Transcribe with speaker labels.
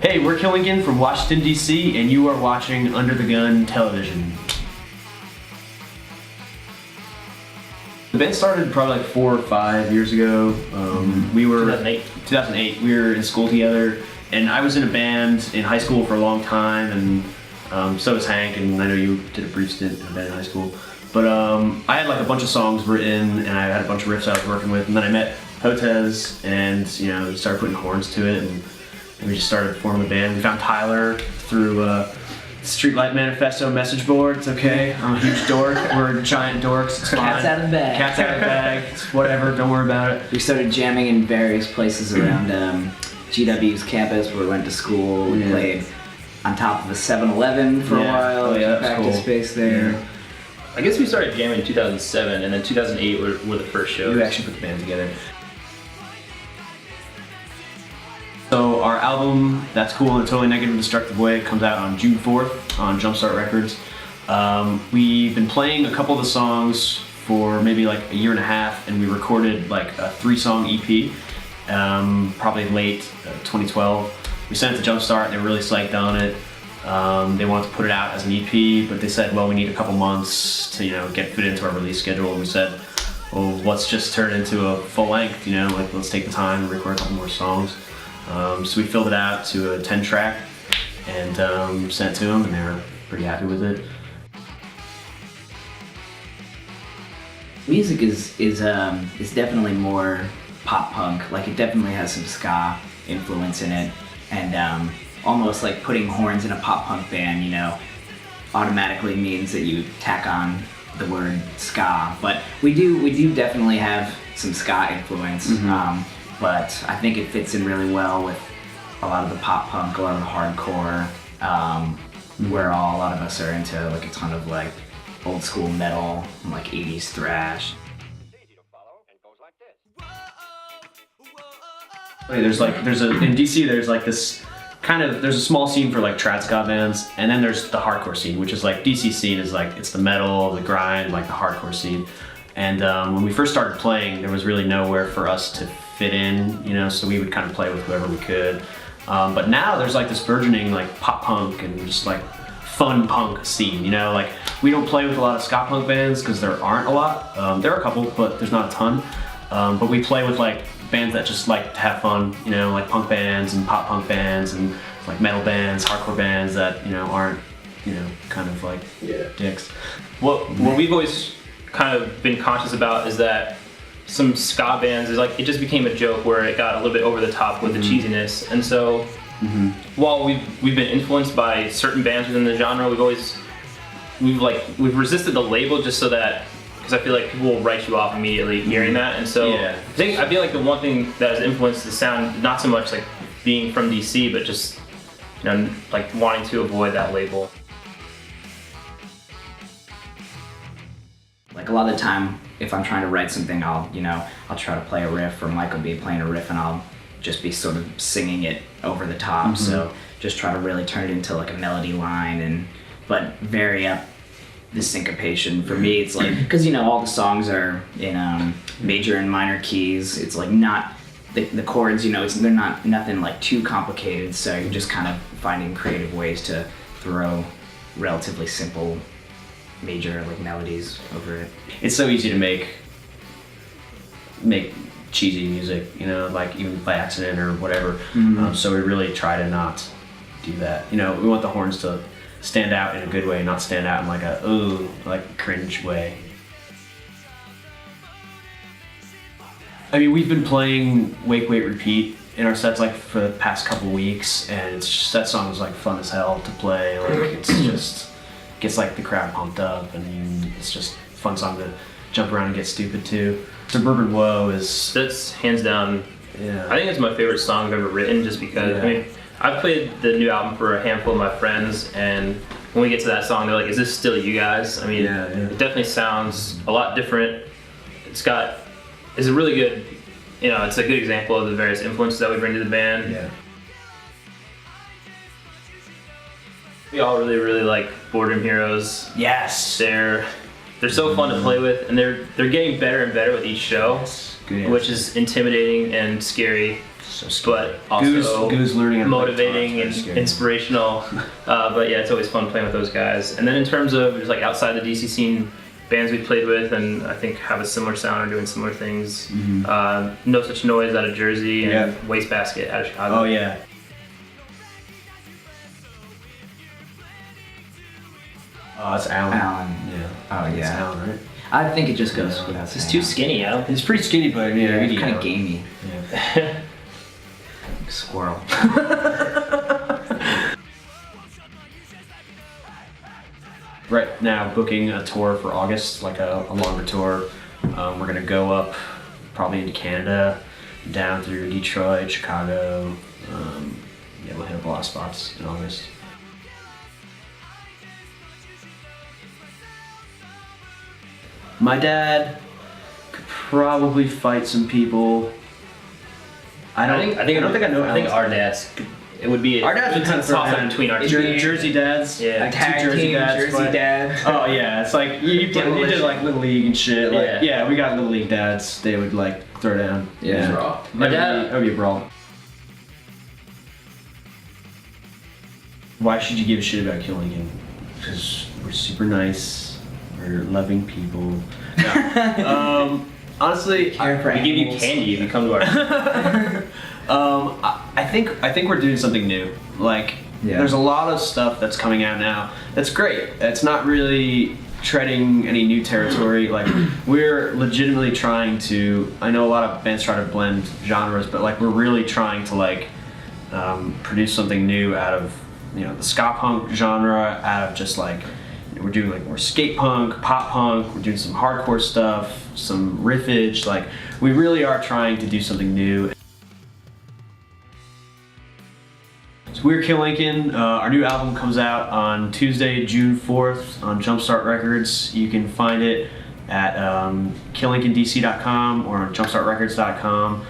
Speaker 1: Hey, we're Killingan from Washington, D.C., and you are watching Under the Gun Television. The band started probably like 4 or 5 years ago. We were 2008. We were in school together, and I was in a band in high school for a long time, and so was Hank, and I know you did a brief stint in a band in high school. But I had like a bunch of songs written, and I had a bunch of riffs I was working with, and then I met Hotez, and we started putting horns to it, and we just started forming the band. We found Tyler through Streetlight Manifesto message boards. Okay, I'm a huge dork. We're giant dorks. It's fine.
Speaker 2: Cat's out of the bag.
Speaker 1: Cat's out of the bag. It's whatever. Don't worry about it.
Speaker 2: We started jamming in various places around GW's campus where we went to school. We played on top of a 7-Eleven for a while.
Speaker 1: Oh, yeah,
Speaker 2: practice
Speaker 1: cool.
Speaker 2: space there.
Speaker 3: Yeah. I guess we started jamming in 2007, and then 2008 were the first shows.
Speaker 1: We actually put the band together. So our album, That's Cool in a Totally Negative Destructive Way, comes out on June 4th on Jumpstart Records. We've been playing a couple of the songs for maybe like a year and a half, and we recorded like a 3-song EP, probably late 2012. We sent it to Jumpstart, they were really psyched on it. They wanted to put it out as an EP, but they said, well, we need a couple months to get fit into our release schedule. And we said, well, let's just turn it into a full length, like let's take the time and record a couple more songs. So we filled it out to a 10-track and sent it to them, and they were pretty happy with it.
Speaker 2: Music is definitely more pop punk. Like it definitely has some ska influence in it, and almost like putting horns in a pop punk band, automatically means that you tack on the word ska. But we do definitely have some ska influence. But I think it fits in really well with a lot of the pop punk, a lot of the hardcore, where a lot of us are into like a ton of like old school metal and like 80s thrash.
Speaker 1: In DC there's like this there's a small scene for like trad ska bands, and then there's the hardcore scene, which is like DC scene is like it's the metal, the grind, like the hardcore scene. And when we first started playing, there was really nowhere for us to fit in, so we would kind of play with whoever we could. But now there's like this burgeoning like pop punk and just like fun punk scene, like we don't play with a lot of ska punk bands because there aren't a lot. There are a couple, but there's not a ton. But we play with like bands that just like to have fun, like punk bands and pop punk bands and like metal bands, hardcore bands that aren't kind of like dicks.
Speaker 3: What we've always kind of been conscious about is that some ska bands is like it just became a joke where it got a little bit over the top with the cheesiness, and so while we've been influenced by certain bands within the genre, we've resisted the label just so that, because I feel like people will write you off immediately hearing that, and so I feel like the one thing that has influenced the sound, not so much like being from DC, but just like wanting to avoid that label.
Speaker 2: Like a lot of the time, if I'm trying to write something, I'll try to play a riff, or Mike will be playing a riff, and I'll just be sort of singing it over the top. So just try to really turn it into like a melody line, but vary up the syncopation. For me, it's like, because all the songs are in major and minor keys. It's like not the chords, they're not nothing like too complicated. So you're just kind of finding creative ways to throw relatively simple major like melodies over it.
Speaker 1: It's so easy to make cheesy music, like even by accident or whatever. So we really try to not do that. We want the horns to stand out in a good way, not stand out in like a cringe way. I mean, we've been playing Wake, Wait, Repeat in our sets like for the past couple weeks, and that song is like fun as hell to play. Like it's just gets like the crowd pumped up, and it's just a fun song to jump around and get stupid to. Suburban Woe
Speaker 3: that's hands down. Yeah, I think it's my favorite song I've ever written, just because I mean I've played the new album for a handful of my friends, and when we get to that song, they're like, "Is this still you guys?" I mean, it definitely sounds a lot different. It's a really good, it's a good example of the various influences that we bring to the band.
Speaker 1: Yeah.
Speaker 3: We all really, really like Boardroom Heroes.
Speaker 1: Yes.
Speaker 3: They're they're so fun to play with, and they're getting better and better with each show,
Speaker 1: Good
Speaker 3: which is intimidating and scary,
Speaker 1: so scary.
Speaker 3: but also
Speaker 1: Goose learning how to play
Speaker 3: motivating
Speaker 1: guitar
Speaker 3: and
Speaker 1: is very scary.
Speaker 3: inspirational. But yeah, it's always fun playing with those guys. And then in terms of just like outside the DC scene, bands we played with and I think have a similar sound or doing similar things. No Such Noise out of Jersey and Wastebasket out of Chicago.
Speaker 1: Oh yeah. Oh, it's Alan. Yeah.
Speaker 2: Oh
Speaker 1: It's
Speaker 2: yeah.
Speaker 1: Alan, right?
Speaker 2: I think it just goes without
Speaker 3: He's
Speaker 2: saying.
Speaker 3: too skinny. I don't think.
Speaker 1: He's pretty skinny, but yeah,
Speaker 2: It's
Speaker 1: you
Speaker 2: kind
Speaker 1: know.
Speaker 2: of gamey.
Speaker 1: Yeah.
Speaker 2: Squirrel.
Speaker 1: Right now, booking a tour for August, like a longer tour. We're gonna go up probably into Canada, down through Detroit, Chicago. Yeah, we'll hit up a lot of spots in August. My dad could probably fight some people. I don't think I know.
Speaker 3: I think
Speaker 1: Alan's
Speaker 3: our
Speaker 1: dad.
Speaker 3: dads. It would be.
Speaker 1: Our dads
Speaker 3: it
Speaker 1: would kind of
Speaker 3: toss
Speaker 1: throw
Speaker 3: up
Speaker 1: down
Speaker 3: between our
Speaker 1: Jer-
Speaker 3: two.
Speaker 1: Jersey dads.
Speaker 3: Yeah.
Speaker 1: Two
Speaker 2: Tag
Speaker 1: Jersey
Speaker 2: team
Speaker 1: dads.
Speaker 2: Jersey
Speaker 1: but-
Speaker 2: dad.
Speaker 1: Oh yeah, it's like you did like little league and shit. Like, yeah, we got little league dads. They would like throw down.
Speaker 2: Yeah.
Speaker 3: My
Speaker 1: That
Speaker 3: dad.
Speaker 1: would be a brawl. Why should you give a shit about Killingham? Because we're super nice. We're loving people. No. Honestly,
Speaker 2: Care for
Speaker 3: We give you
Speaker 2: animals.
Speaker 3: candy if you come to our.
Speaker 1: I think we're doing something new. Like,
Speaker 2: Yeah.
Speaker 1: there's a lot of stuff that's coming out now. That's great. It's not really treading any new territory. Like, we're legitimately trying to. I know a lot of bands try to blend genres, but like, we're really trying to like produce something new out of the ska punk genre. Out of just like we're doing like more skate punk, pop punk. We're doing some hardcore stuff, some riffage. Like, we really are trying to do something new. So we're Kill Lincoln. Our new album comes out on Tuesday, June 4th on Jumpstart Records. You can find it at killincolndc.com or on jumpstartrecords.com.